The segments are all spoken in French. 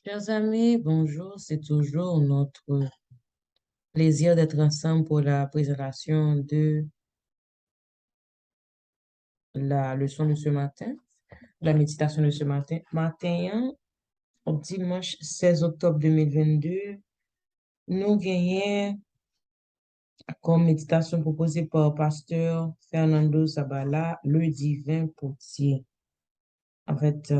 Chers amis, bonjour. C'est toujours notre plaisir d'être ensemble pour la présentation de la leçon de ce matin, la méditation de ce matin. Matin, au dimanche 16 octobre 2022, nous gagnons comme méditation proposée par pasteur Fernando Zabala, le divin potier. En fait,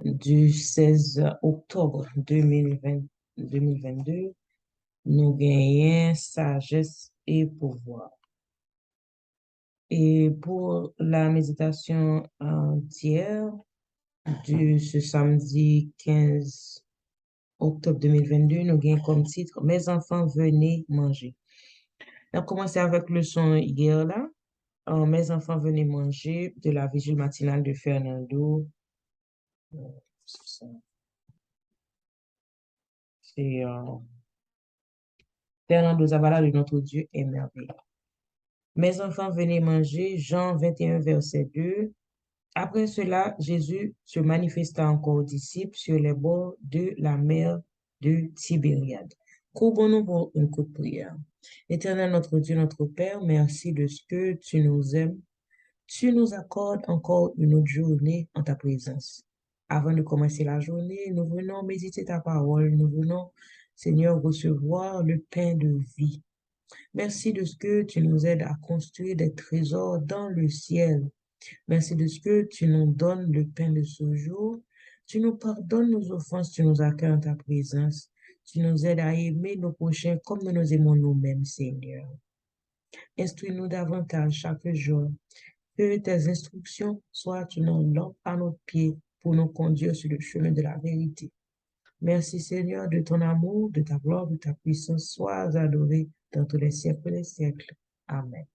du 16 octobre 2022, nous gagnons sagesse et pouvoir. Et pour la méditation d'hier, de ce samedi 15 octobre 2022, nous avons comme titre Mes enfants, venez manger. On a commencé avec le son hier là. Mes enfants, venez manger de la vigile matinale de Fernando. C'est Fernando Zavala, de notre Dieu est merveilleux. Mes enfants, venez manger. Jean 21, verset 2. Après cela, Jésus se manifesta encore aux disciples sur les bords de la mer de Tibériade. Courbons-nous pour une courte prière. Éternel notre Dieu, notre Père, merci de ce que tu nous aimes. Tu nous accordes encore une autre journée en ta présence. Avant de commencer la journée, nous venons méditer ta parole. Nous venons, Seigneur, recevoir le pain de vie. Merci de ce que tu nous aides à construire des trésors dans le ciel. Merci de ce que tu nous donnes le pain de ce jour. Tu nous pardonnes nos offenses, tu nous accueilles en ta présence. Tu nous aides à aimer nos prochains comme nous nous aimons nous-mêmes, Seigneur. Instruis-nous davantage chaque jour. Que tes instructions soient une lampe à nos pieds pour nous conduire sur le chemin de la vérité. Merci, Seigneur, de ton amour, de ta gloire, de ta puissance. Sois adoré dans tous les siècles des siècles. Amen.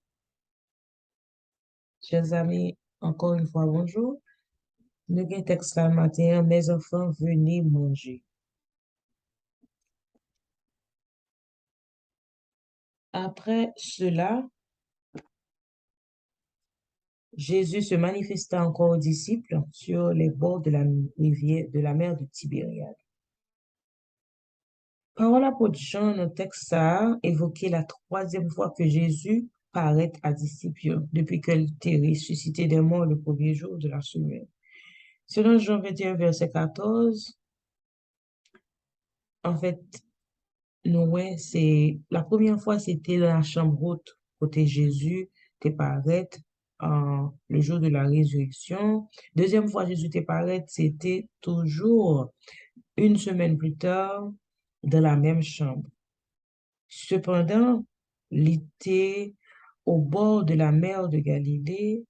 Chers amis, encore une fois, bonjour. Nous avons un texte là le matin, mes enfants, venez manger. Après cela, Jésus se manifesta encore aux disciples sur les bords de la rivière, de la mer de Tibériade. Par l'apôtre Jean, notre texte a évoqué la troisième fois que Jésus paraît à disciples depuis qu'elle était ressuscité des morts le premier jour de la semaine. Selon Jean 21, verset 14, en fait, ouais, c'est la première fois, c'était dans la chambre haute, côté Jésus, t'es paraît le jour de la résurrection. Deuxième fois, Jésus t'es paraît, c'était toujours une semaine plus tard, dans la même chambre. Cependant, il était au bord de la mer de Galilée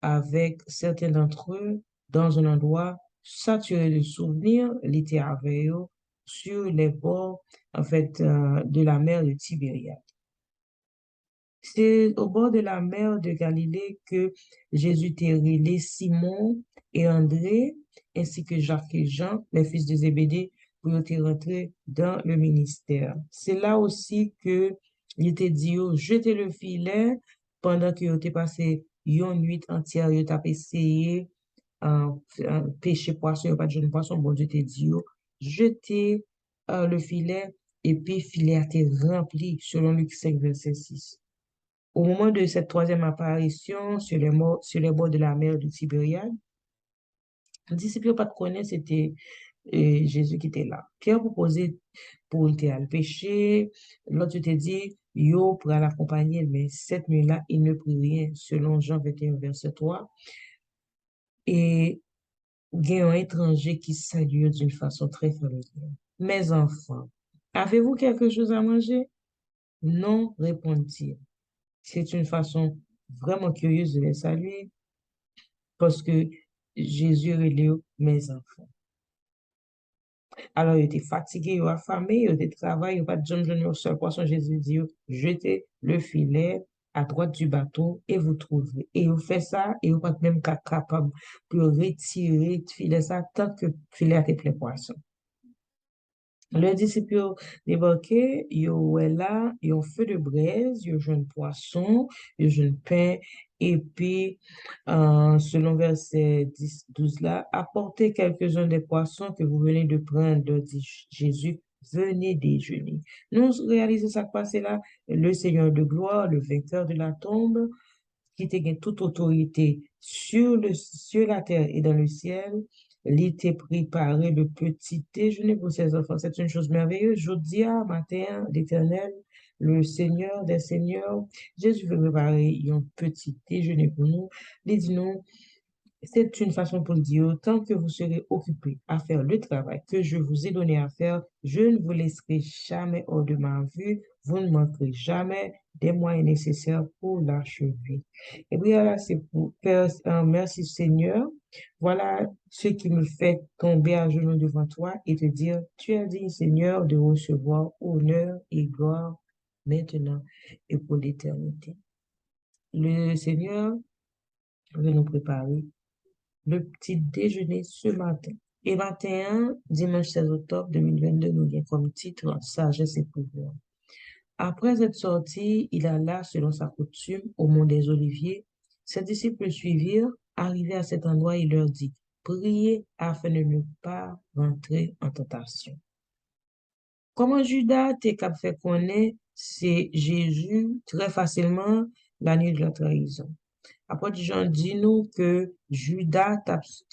avec certains d'entre eux dans un endroit saturé de souvenirs, il était avec eux sur les bords, en fait, de la mer de Tibériade. C'est au bord de la mer de Galilée que Jésus t'a relé Simon et André, ainsi que Jacques et Jean, les fils de Zébédée, pour te rentrer dans le ministère. C'est là aussi que il t'a dit, oh, jetez le filet pendant que tu passé une nuit entière, tu as essayé pêcher poisson, pas de jeune poisson, bon Dieu t'a dit, oh, jetez le filet et puis filet a été rempli selon Luc 5, verset 6. Au moment de cette troisième apparition sur les bords de la mer de Tibériade, les disciples n'ont pas de connaître, c'était Jésus qui était là. Pierre proposait pour le à le péché. L'autre te dit, yo pour l'accompagner, mais cette nuit-là, il ne prit rien, selon Jean 21, verset 3. Et il y a un étranger qui salue d'une façon très familière. Mes enfants, avez-vous quelque chose à manger? Non, répondit-il. C'est une façon vraiment curieuse de les saluer parce que Jésus est mes enfants. Alors, il était fatigué, il était affamé, il était travaillé, il n'a pas de jeune au seul poisson. Jésus dit, jetez le filet à droite du bateau et vous trouverez. Et vous faites ça et vous n'êtes même pas capable de retirer le filet ça tant que le filet a été plein de poisson. Le disciple débarqué, il est là, il y a un feu de braise, il y a un jeune poisson, il y a un pain Et puis, selon verset 10, 12 là, apportez quelques-uns des poissons que vous venez de prendre, leur dit Jésus, venez déjeuner. Nous réalisons ça passé là, le Seigneur de gloire, le vainqueur de la tombe, qui te gagne toute autorité sur la terre et dans le ciel, il t'a préparé le petit déjeuner pour ses enfants. C'est une chose merveilleuse. Je dis à matin, l'Éternel, le Seigneur des Seigneurs, Jésus veut préparer un petit déjeuner pour nous. Il dit nous, c'est une façon pour dire, tant que vous serez occupés à faire le travail que je vous ai donné à faire, je ne vous laisserai jamais hors de ma vue. Vous ne manquerez jamais des moyens nécessaires pour l'achever. Et bien là, c'est pour faire un merci Seigneur. Voilà ce qui me fait tomber à genoux devant toi et te dire, tu as dit Seigneur de recevoir honneur et gloire maintenant et pour l'éternité. Le Seigneur veut nous préparer le petit déjeuner ce matin. Et 21, dimanche 16 octobre 2022, nous vient comme titre Sagesse et pouvoir. Après être sorti, il alla, selon sa coutume, au mont des Oliviers. Ses disciples le suivirent. Arrivé à cet endroit, il leur dit, priez afin de ne pas rentrer en tentation. Comment Judas t'es cap fait connaître, c'est Jésus très facilement la nuit de la trahison. Après, Jean dit nous que Judas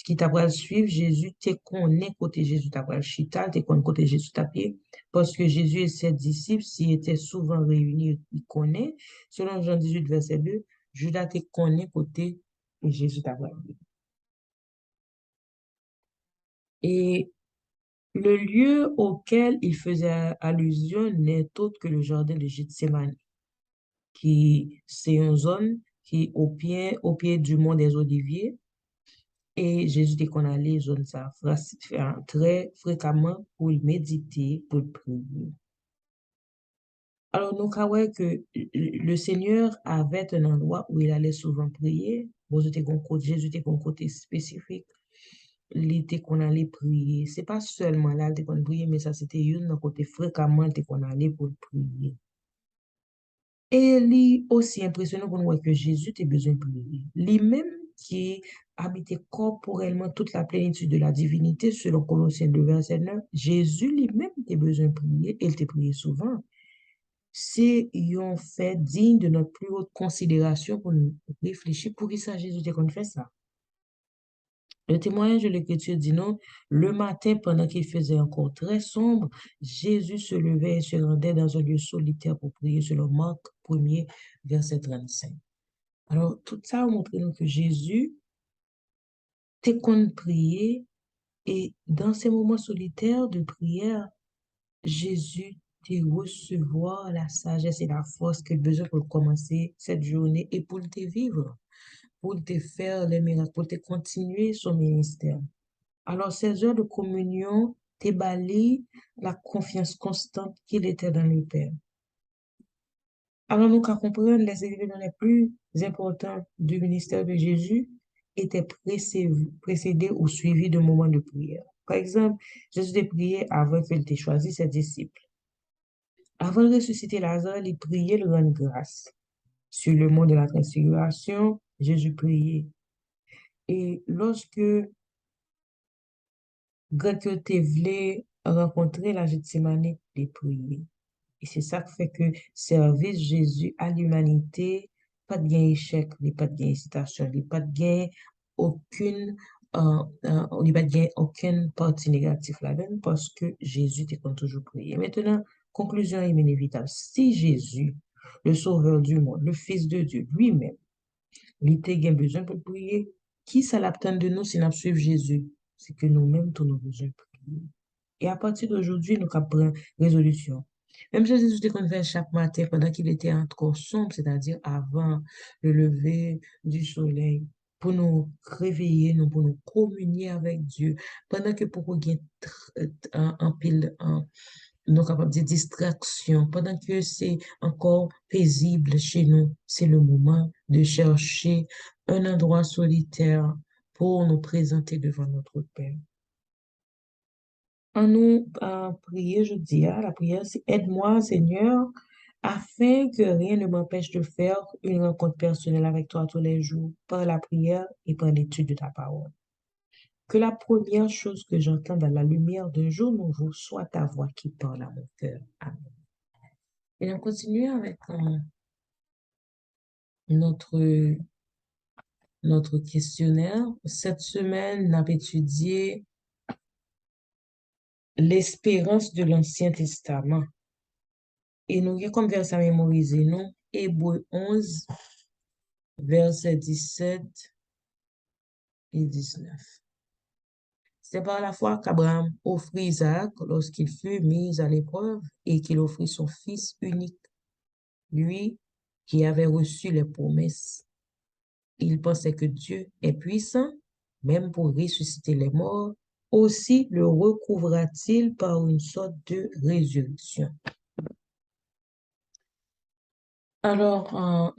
qui t'a pas suivre Jésus, t'es connaît côté Jésus t'a pas chita, t'es connaît côté Jésus t'a pied, parce que Jésus et ses disciples, s'ils étaient souvent réunis, ils connaissent. Selon Jean 18, verset 2, Judas t'es connaît côté Jésus t'a pas. Et le lieu auquel il faisait allusion n'est autre que le jardin de Gethsémani, qui c'est une zone qui est au pied du mont des Oliviers. Et Jésus dit qu'on allait zone ça très fréquemment pour le méditer, pour le prier. Alors, nous croyons que le Seigneur avait un endroit où il allait souvent prier. Bon, Jésus était un côté spécifique. Il était qu'on allait prier. C'est pas seulement là, il était qu'on prier, mais ça, c'était un côté fréquemment, il était qu'on allait pour le prier. Et lui aussi impressionnant pour nous voir que Jésus a besoin de prier. Lui-même qui habitait corporellement toute la plénitude de la divinité, selon Colossiens 2, verset 9, Jésus lui-même a besoin de prier, et il t'a prié souvent. C'est un fait digne de notre plus haute considération pour nous réfléchir pour qui ça Jésus t'a fait ça. Le témoignage de l'Écriture dit non, le matin, pendant qu'il faisait encore très sombre, Jésus se levait et se rendait dans un lieu solitaire pour prier selon Marc 1er, verset 35. Alors, tout ça a montré nous que Jésus t'es qu'on prier et dans ces moments solitaires de prière, Jésus te recevoir la sagesse et la force qu'il a besoin pour commencer cette journée et pour te vivre, pour te faire les miracles, pour te continuer son ministère. Alors, ces heures de communion t'éballient la confiance constante qu'il était dans le Père. Alors, nous qu'à comprendre les événements les plus importants du ministère de Jésus étaient précédés ou suivis de moments de prière. Par exemple, Jésus a prié avant qu'il ait choisi ses disciples. Avant de ressusciter Lazare, il priait le rendre grâce. Sur le mont de la transfiguration, Jésus priait. Et lorsque Greg voulait rencontrer la Gethsémane, il priait. Et c'est ça qui fait que service Jésus à l'humanité, pas de gain échec, il n'y a pas de gain hésitation, il n'y a pas de gain aucune, il n'y a pas de gain aucune partie négative là-dedans parce que Jésus t'est comme toujours prié. Maintenant, conclusion inévitable. Si Jésus, le sauveur du monde, le Fils de Dieu lui-même, il était besoin pour prier, qui ça l'attend de nous si nous suivons Jésus? C'est que nous-mêmes, tous nous besoin de prier. Et à partir d'aujourd'hui, nous avons résolution. Même si Jésus qu'on fait chaque matin pendant qu'il était encore sombre, c'est-à-dire avant le lever du soleil, pour nous réveiller, nous, pour nous communier avec Dieu, pendant que pour qu'on ait un pile, nous capables de distraction, pendant que c'est encore paisible chez nous, c'est le moment de chercher un endroit solitaire pour nous présenter devant notre Père. En nous prier, je dis, la prière, c'est aide-moi, Seigneur, afin que rien ne m'empêche de faire une rencontre personnelle avec toi tous les jours, par la prière et par l'étude de ta parole. Que la première chose que j'entends dans la lumière d'un jour nouveau soit ta voix qui parle à mon cœur. Amen. Et on continue avec notre, notre questionnaire. Cette semaine, on a étudié l'espérance de l'Ancien Testament. Et nous avons comme verset à mémoriser, nous, Hébreux 11, versets 17 et 19. C'est par la foi qu'Abraham offrit Isaac lorsqu'il fut mis à l'épreuve et qu'il offrit son fils unique, lui qui avait reçu les promesses. Il pensait que Dieu est puissant, même pour ressusciter les morts, aussi le recouvra-t-il par une sorte de résurrection. Alors,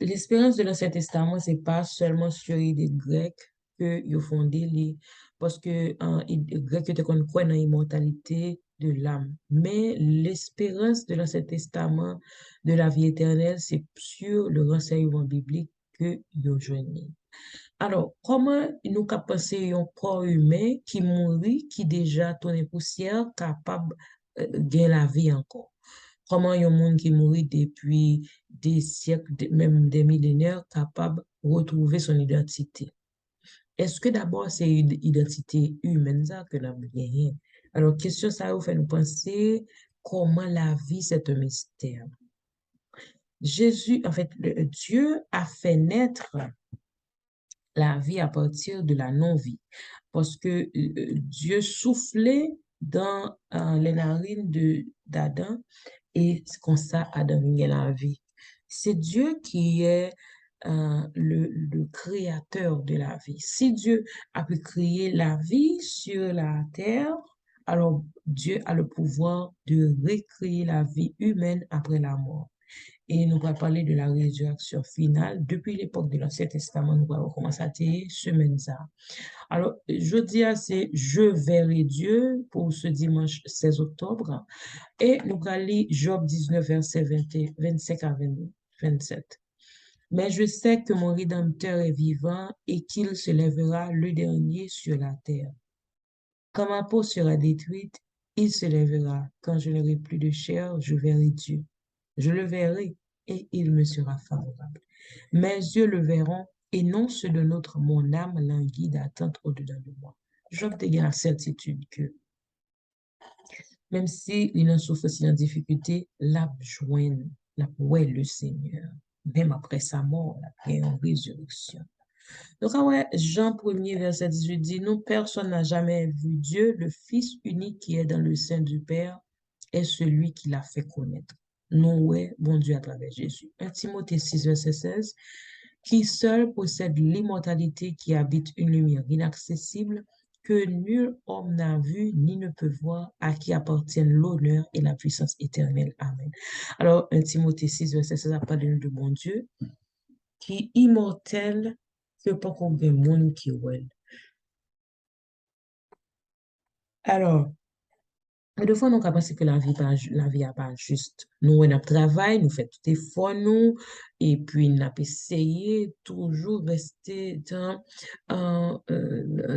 l'expérience de l'Ancien Testament, c'est pas seulement sur les Grecs que ils ont fondé parce que les Grecs étaient qu'on croit dans l'immortalité de l'âme. Mais l'espérance de l'Ancien Testament de la vie éternelle, c'est sur le renseignement biblique que ils ont joigné. Alors, comment nous capable penser un corps humain qui mourit, qui déjà tourné poussière, capable de gagner la vie encore? Comment y a un monde qui mourit depuis des siècles, même des millénaires, capable de retrouver son identité? Est-ce que d'abord c'est une identité humaine ça que nous gagné? Alors, question ça vous fait nous penser comment la vie c'est un mystère. Jésus, en fait, Dieu a fait naître la vie à partir de la non-vie. Parce que Dieu soufflait dans les narines d'Adam et c'est comme ça Adam a la vie. C'est Dieu qui est le créateur de la vie. Si Dieu a pu créer la vie sur la terre, alors Dieu a le pouvoir de recréer la vie humaine après la mort. Et nous allons parler de la résurrection finale. Depuis l'époque de l'Ancien Testament, nous allons commencer à dire semaine ça. Alors, jeudi, c'est Je verrai Dieu pour ce dimanche 16 octobre. Et nous allons lire Job 19, verset 25 à 27. Mais je sais que mon Rédempteur est vivant et qu'il se lèvera le dernier sur la terre. Quand ma peau sera détruite, il se lèvera. Quand je n'aurai plus de chair, je verrai Dieu. Je le verrai et il me sera favorable. Mes yeux le verront et non ceux de notre mon âme languit d'attente au-dedans de moi. Job te la certitude que même si il en souffre, si en difficulté, la joigne, la ouais le Seigneur. Même après sa mort, la une résurrection. Donc, ouais, Jean 1er, verset 18 dit, nous, personne n'a jamais vu Dieu, le Fils unique qui est dans le sein du Père, est celui qui l'a fait connaître. Nous, ouais, bon Dieu à travers Jésus. 1 Timothée 6, verset 16, qui seul possède l'immortalité qui habite une lumière inaccessible que nul homme n'a vu ni ne peut voir, à qui appartiennent l'honneur et la puissance éternelle. Amen. Alors, 1 Timothée 6, verset 16 a parlé de bon Dieu, qui est immortel, que pas qu'on ait monde qui est. Alors, des fois, nous avons pensé que la vie n'est pas juste. Nous, on a travaillé, nous faisons tout effort, nous, et puis, nous avons essayé toujours rester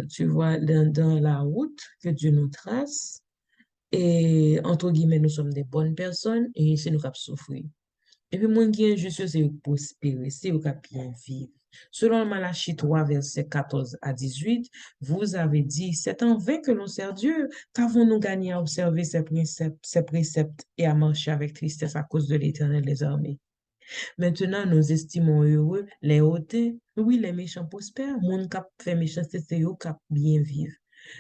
tu vois, dans la route que Dieu nous trace. Et, entre guillemets, nous sommes des bonnes personnes et c'est nous qui avons souffert. Et puis, mon qui est juste, c'est prospérer, c'est bien vivre. Selon Malachie 3, verset 14 à 18, vous avez dit, c'est en vain que l'on sert Dieu, qu'avons-nous gagné à observer ses préceptes et à marcher avec tristesse à cause de l'Éternel des armées. Maintenant, nous estimons heureux les hautains, oui, les méchants prospèrent, mon cap fait méchanceté, c'est eux qui bien vivre.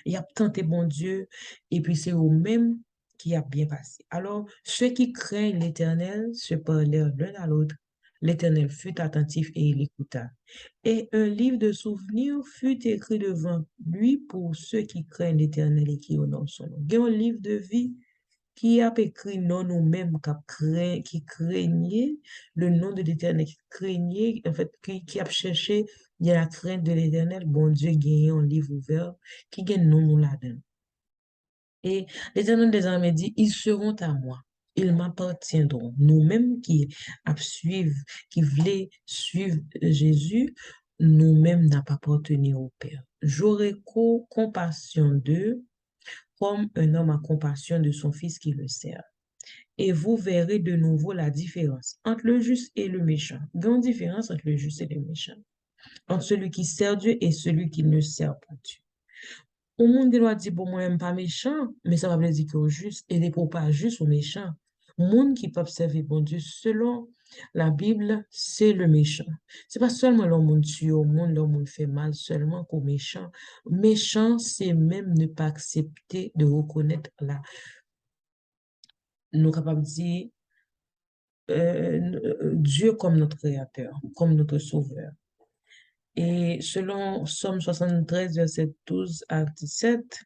Il y a tenté bon Dieu, et puis c'est eux-mêmes qui a bien passé. Alors, ceux qui craignent l'Éternel se parlèrent l'un à l'autre. L'Éternel fut attentif et il écouta. Et un livre de souvenirs fut écrit devant lui pour ceux qui craignent l'Éternel et qui honorent son nom. Il y a un livre de vie qui a écrit non nous-mêmes qui craignait le nom de l'Éternel, qui craignait, en fait, qui a cherché de la crainte de l'Éternel, bon Dieu gagne un livre ouvert qui gagne non nous là-dedans. Et l'Éternel des armées dit, ils seront à moi. ils m'appartiendront. Nous-mêmes qui voulons suivre Jésus, nous-mêmes n'a pas appartenu au Père. J'aurai compassion d'eux comme un homme a compassion de son fils qui le sert. Et vous verrez de nouveau la différence entre le juste et le méchant. Grande différence entre le juste et le méchant. Entre celui qui sert Dieu et celui qui ne sert pas Dieu. Au monde qui doit dire, bon, moi, j'aime pas méchant, mais ça va dire que juste, et des pour pas juste ou méchant. Monde qui peut observer bon Dieu, selon la Bible, c'est le méchant. C'est pas seulement le monde tue au monde, le monde fait mal seulement qu'au méchant. Méchant, c'est même ne pas accepter de reconnaître nous capables de dire Dieu comme notre créateur, comme notre sauveur. Et selon Somme 73, verset 12 à 17,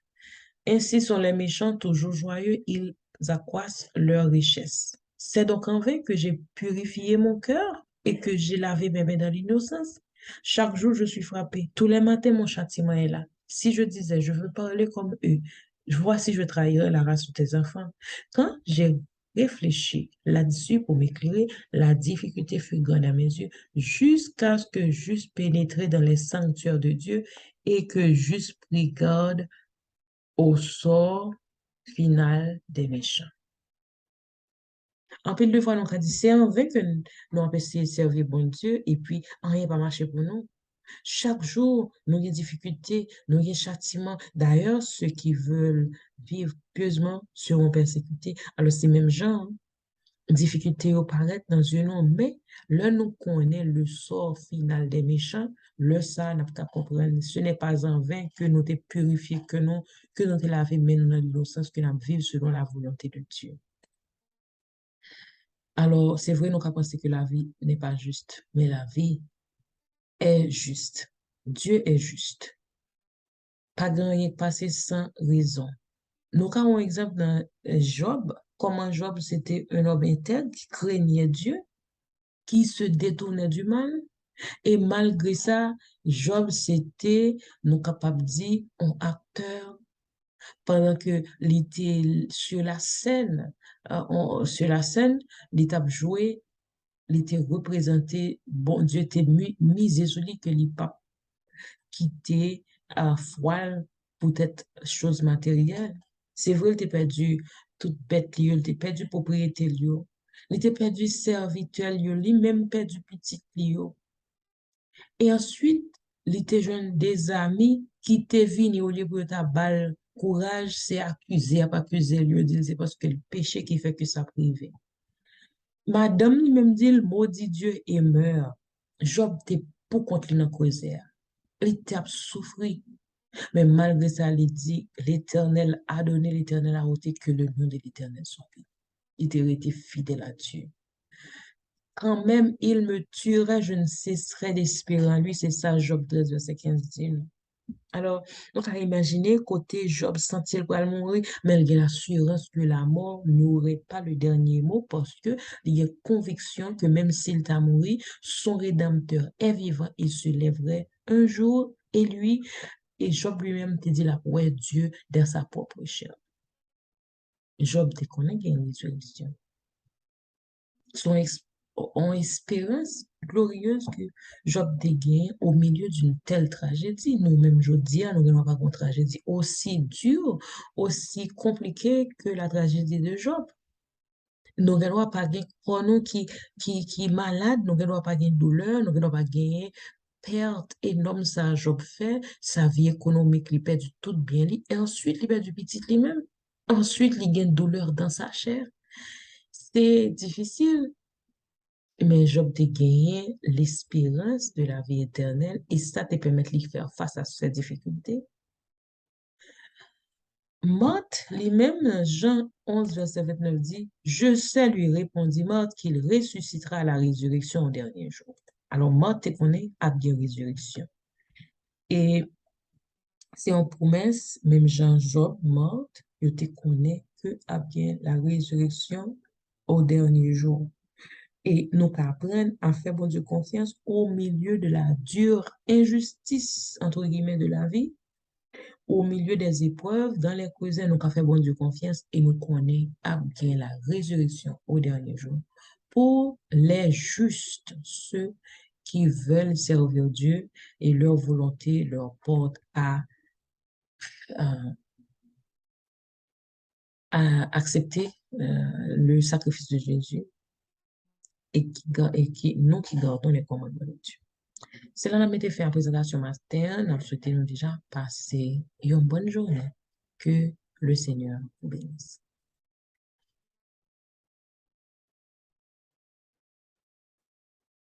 ainsi sont les méchants toujours joyeux, ils accroissent leur richesse. C'est donc en vain que j'ai purifié mon cœur et que j'ai lavé mes mains dans l'innocence. Chaque jour, je suis frappé. Tous les matins, mon châtiment est là. Si je disais, je veux parler comme eux, je vois si je trahirais la race de tes enfants. Quand j'ai réfléchi là-dessus pour m'éclairer, la difficulté fut grande à mes yeux, jusqu'à ce que j'eusse pénétré dans les sanctuaires de Dieu et que j'eusse pris garde au sort final des méchants. En pile de fois, nous avons dit, c'est en vain que nous avons essayé de servir bon Dieu et puis rien n'a marché pour nous. Chaque jour, nous avons des difficultés, nous avons des châtiments. D'ailleurs, ceux qui veulent vivre pieusement seront persécutés. Alors, c'est même genre, difficultés apparaître dans une nom, mais là, nous connaissons le sort final des méchants. Le ça, n'a pas comprendre. Ce n'est pas en vain que nous t'es purifiés, que nous t'es lavé, mais nous dans l'innocence, que nous vivons selon la volonté de Dieu. Alors, c'est vrai, nous avons pensé que la vie n'est pas juste, mais la vie est juste. Dieu est juste. Pas gagné passé sans raison. Nous avons un exemple dans Job, comment Job, c'était un homme intègre qui craignait Dieu, qui se détournait du mal. Et malgré ça, Job, c'était, nous capables de dire, un acteur pendant que était sur la scène, sur la scène, l'étape joué, il était représenté, bon Dieu était misé sur lui que il pas quitté à foile pour être chose matérielle. C'est vrai, il était perdu toute bête, il était perdu propriété, il était perdu serviteur, il même perdu petit, et ensuite, il était jeune des amis qui te vini au lieu de ta balle. Courage, c'est accuser, pas accuser, lui dit, c'est parce que le péché qui fait que ça privé. Madame lui-même dit, le maudit Dieu et meurt. Job t'es pour contre lui dans cause. Il était souffri. Mais malgré ça, il dit, l'Éternel a donné, l'Éternel a ôté que le nom de l'Éternel soit béni. Il était resté fidèle à Dieu. Quand même il me tuerait, je ne cesserai d'espérer en lui. C'est ça, Job 13, verset 15 dit. Alors, on a imaginé côté Job sentir qu'il mourir, mais il a l'assurance que la mort n'aurait pas le dernier mot parce que il y a conviction que même s'il t'a mouru, son rédempteur est vivant, il se lèverait un jour et lui, et Job lui-même te dit là, ouais, Dieu dans sa propre chair. Job te connaît qu'il y a une résurrection. Son en espérance glorieuse que Job dégaine au milieu d'une telle tragédie. Nous-mêmes, je dis, nous n'avons pas une tragédie aussi dure, aussi compliquée que la tragédie de Job. Nous n'avons pas de pour nous qui est malade, nous n'avons pas de douleur, nous n'avons pas de perte énorme ça Job fait, sa vie économique, il perd tout bien, et ensuite il perd du petit lui-même. Ensuite, il gagne douleur dans sa chair. C'est difficile. Mais Job te gagné l'espérance de la vie éternelle et ça te permet de faire face à ces difficultés. Marthe, lui-même, Jean 11, verset 29 dit, je sais, lui répondit Marthe, qu'il ressuscitera à la résurrection au dernier jour. Alors, Marthe te connaît à bien résurrection. Et c'est en promesse, même Jean, Job, Marthe, je te connais que à bien la résurrection au dernier jour. Et nous apprendre à faire bon Dieu confiance au milieu de la dure injustice, entre guillemets, de la vie, au milieu des épreuves, dans les cousins, nous avons fait bon Dieu confiance et nous connaissons à bien la résurrection au dernier jour. Pour les justes, ceux qui veulent servir Dieu et leur volonté leur porte à, à accepter le sacrifice de Jésus et nous qui gardons les commandements de Dieu. C'est là que nous avons fait la présentation matin. Nous souhaitons déjà passer une bonne journée. Que le Seigneur vous bénisse.